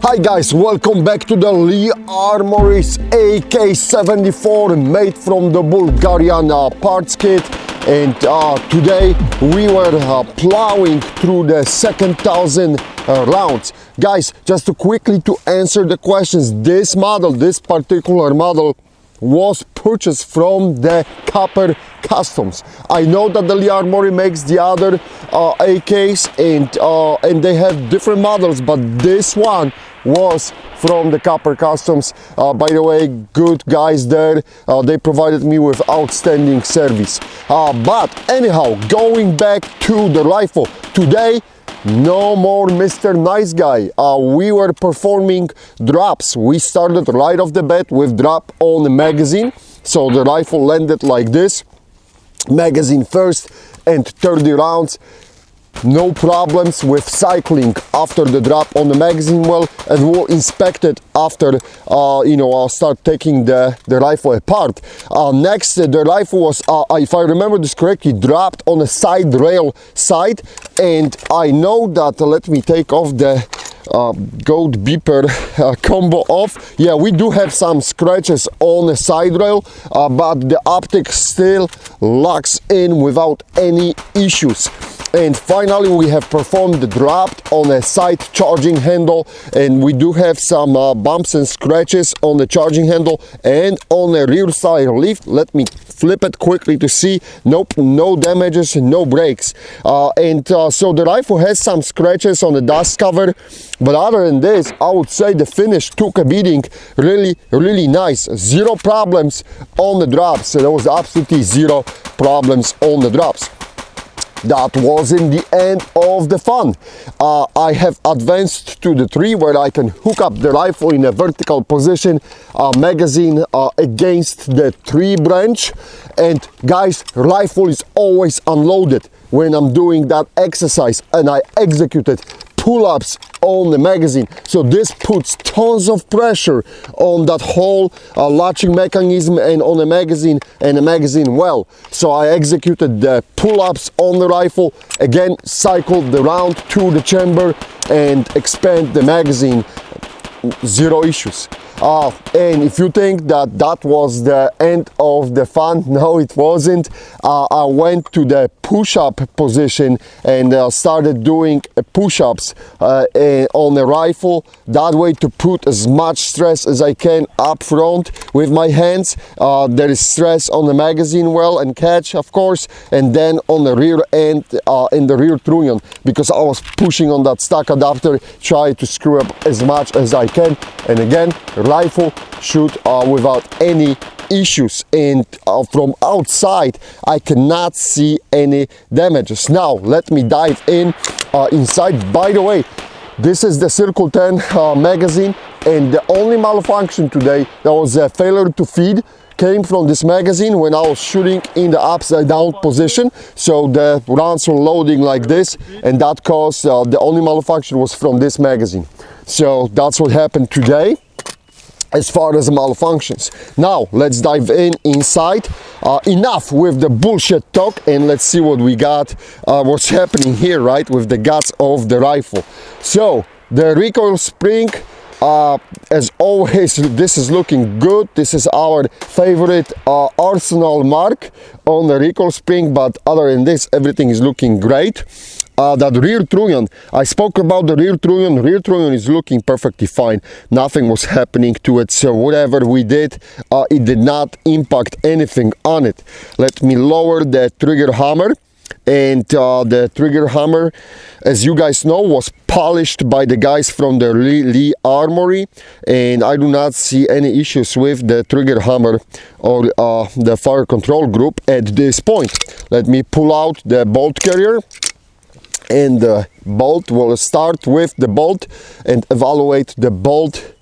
Hi guys, welcome back to the Lee Armory's AK74 made from the Bulgarian parts kit. And today we were plowing through the second 1,000 rounds. Guys, just to quickly to answer the questions, this particular model was purchased from the Copper Customs. I know that the Lee Armory makes the other AKs and they have different models, but this one was from the Copper Customs. By the way, good guys there. They provided me with outstanding service. But anyhow, going back to the rifle today, no more Mr. Nice Guy. We were performing drops. We started right off the bat with drop on the magazine. So the rifle landed like this. Magazine first and 30 rounds. No problems with cycling after the drop on the magazine well, and we'll inspect it after I'll start taking the rifle apart. Next, the rifle was, if I remember this correctly, dropped on a side rail side, and I know that, let me take off the gold beeper combo off. Yeah, we do have some scratches on the side rail, but the optic still locks in without any issues. And finally, we have performed the drop on a side charging handle, and we do have some bumps and scratches on the charging handle and on the rear side lift. Let me flip it quickly to see. Nope, no damages, no breaks. So the rifle has some scratches on the dust cover, but other than this, I would say the finish took a beating. Really nice. Zero problems on the drops. So there was absolutely zero problems on the drops. That wasn't the end of the fun. I have advanced to the tree where I can hook up the rifle in a vertical position, magazine against the tree branch. And guys, rifle is always unloaded when I'm doing that exercise, and I executed pull-ups on the magazine, so this puts tons of pressure on that whole latching mechanism and on the magazine and the magazine well. So I executed the pull-ups on the rifle, again cycled the round to the chamber and expand the magazine. Zero issues. And if you think that that was the end of the fun, no, it wasn't. I went to the push-up position and started doing push-ups on the rifle, that way to put as much stress as I can up front with my hands. There is stress on the magazine well and catch, of course, and then on the rear end in the rear trunnion, because I was pushing on that stock adapter, try to screw up as much as I can. And again, rifle shoot without any issues, and from outside I cannot see any damages. Now let me dive inside. By the way, this is the Circle 10 magazine, and the only malfunction today, that was a failure to feed, came from this magazine when I was shooting in the upside down position. So the rounds were loading like this, and that caused the only malfunction was from this magazine. So that's what happened today as far as malfunctions. Now let's dive inside. Enough with the bullshit talk, and let's see what we got, what's happening here, right, with the guts of the rifle. So the recoil spring, as always, this is looking good. This is our favorite Arsenal mark on the recoil spring, but other than this, everything is looking great. That rear trunnion, I spoke about the rear trunnion is looking perfectly fine. Nothing was happening to it, so whatever we did, it did not impact anything on it. Let me lower the trigger hammer. And the trigger hammer, as you guys know, was polished by the guys from the Lee Armory, and I do not see any issues with the trigger hammer or the fire control group at this point. Let me pull out the bolt carrier, and the bolt, will start with the bolt and evaluate the bolt.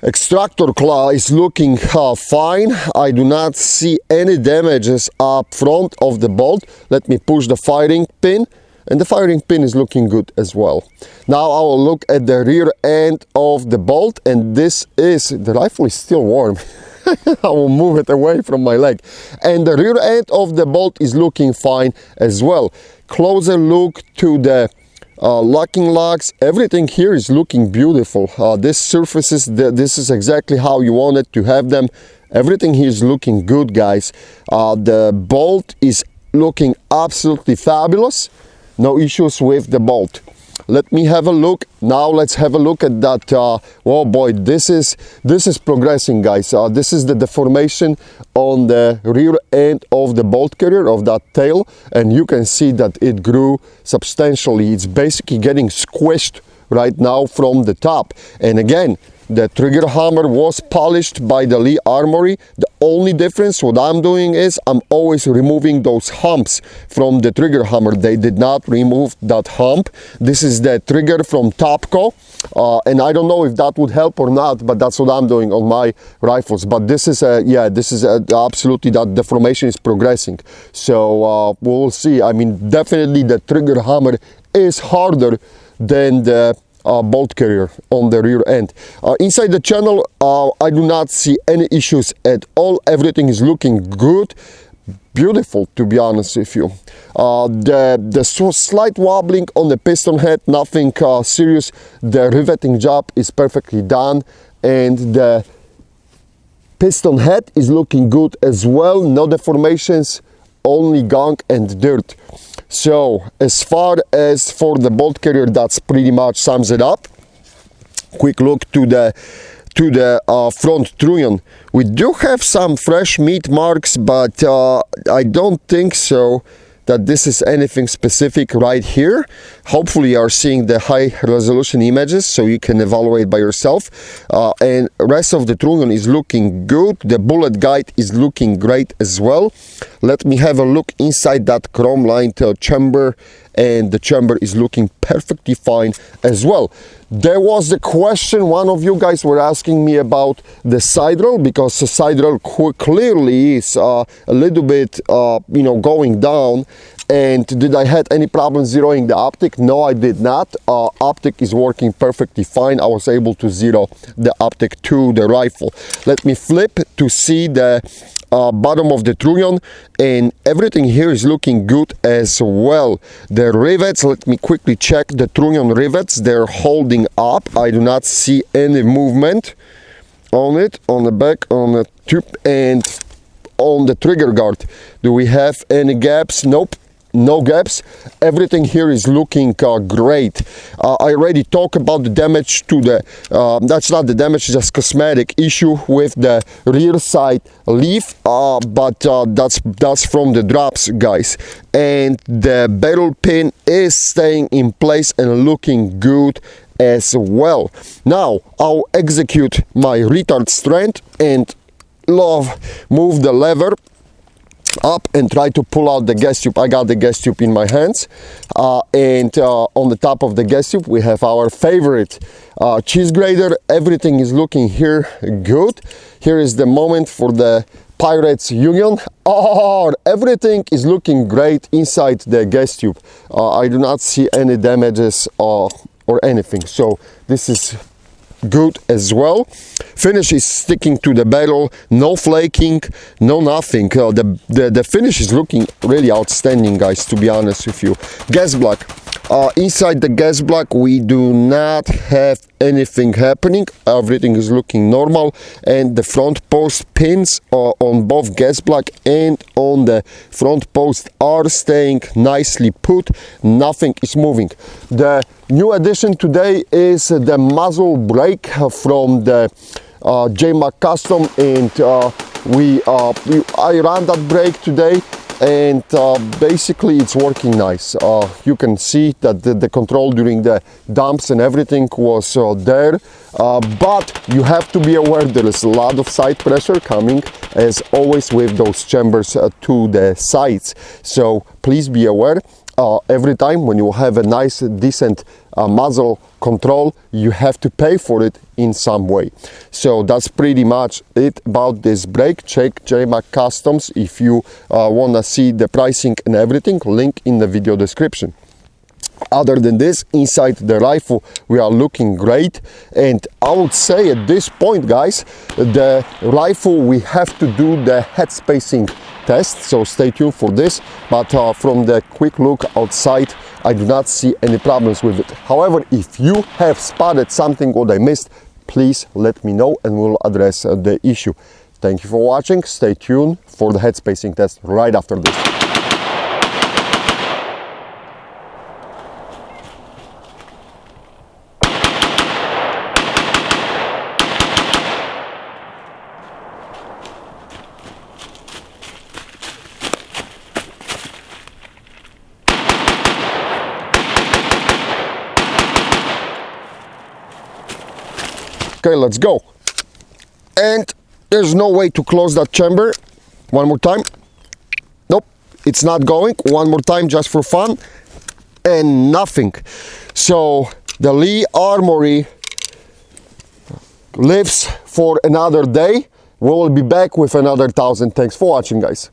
Extractor claw is looking fine. I do not see any damages up front of the bolt. Let me push the firing pin, and the firing pin is looking good as well. Now I will look at the rear end of the bolt, and the rifle is still warm. I will move it away from my leg. And the rear end of the bolt is looking fine as well. Closer look to the locking locks, everything here is looking beautiful. This surfaces, this is exactly how you wanted to have them. Everything here is looking good, guys. The bolt is looking absolutely fabulous. No issues with the bolt. Let me have a look. Now let's have a look at that. Oh boy, this is progressing, guys. This is the deformation on the rear end of the bolt carrier, of that tail, and you can see that it grew substantially. It's basically getting squished right now from the top. And again, the trigger hammer was polished by the Lee Armory. The only difference, what I'm doing is I'm always removing those humps from the trigger hammer. They did not remove that hump. This is the trigger from Topco, and I don't know if that would help or not, but that's what I'm doing on my rifles. But this is absolutely, that deformation is progressing. So we'll see. I mean, definitely the trigger hammer is harder than the bolt carrier on the rear end. Inside the channel, I do not see any issues at all. Everything is looking good, beautiful, to be honest with you. The slight wobbling on the piston head, nothing serious. The riveting job is perfectly done, and the piston head is looking good as well. No deformations, only gunk and dirt. So as far as for the bolt carrier, that's pretty much sums it up. Quick look to the front trunnion. We do have some fresh meat marks, but I don't think so that this is anything specific right here. Hopefully you are seeing the high resolution images so you can evaluate by yourself. And rest of the trunnion is looking good. The bullet guide is looking great as well. Let me have a look inside that chrome lined chamber, and the chamber is looking perfectly fine as well. There was the question, one of you guys were asking me about the side rail, because the side rail clearly is a little bit going down. And did I had any problem zeroing the optic? No, I did not. Optic is working perfectly fine. I was able to zero the optic to the rifle. Let me flip to see the bottom of the trunnion, and everything here is looking good as well. The rivets, let me quickly check the trunnion rivets. They're holding up. I do not see any movement on it, on the back, on the tube, and on the trigger guard. Do we have any gaps? Nope. No gaps. Everything here is looking great. I already talked about the damage to the that's not the damage, it's just cosmetic issue with the rear side leaf, but that's from the drops, guys. And the barrel pin is staying in place and looking good as well. Now I'll execute my retard strength and move the lever up and try to pull out the gas tube. I got the gas tube in my hands, and on the top of the gas tube we have our favorite cheese grater. Everything is looking here good. Here is the moment for the Pirates Union. Everything is looking great inside the gas tube. I do not see any damages or anything, so this is good as well. Finish is sticking to the barrel, no flaking, no nothing. The finish is looking really outstanding, guys, to be honest with you. Gas block. Inside the gas block we do not have anything happening. Everything is looking normal, and the front post pins on both gas block and on the front post are staying nicely put. Nothing is moving. The new addition today is the muzzle brake from the J-Mac Custom, and I ran that brake today, and basically it's working nice. You can see that the control during the dumps and everything was there, but you have to be aware there is a lot of side pressure coming, as always with those chambers to the sides. So please be aware. Every time when you have a nice decent muzzle control, you have to pay for it in some way. So that's pretty much it about this brake. Check J-Mac Customs if you want to see the pricing and everything. Link in the video description. Other than this, inside the rifle we are looking great, and I would say at this point, guys, the rifle we have to do the head spacing test, so stay tuned for this. But from the quick look outside, I do not see any problems with it. However, if you have spotted something what I missed, please let me know and we'll address the issue. Thank you for watching. Stay tuned for the head spacing test right after this. Okay, let's go. And there's no way to close that chamber. One more time. Nope, it's not going. One more time just for fun. And nothing. So the Lee Armory lives for another day. We will be back with another 1000. Thanks for watching, guys.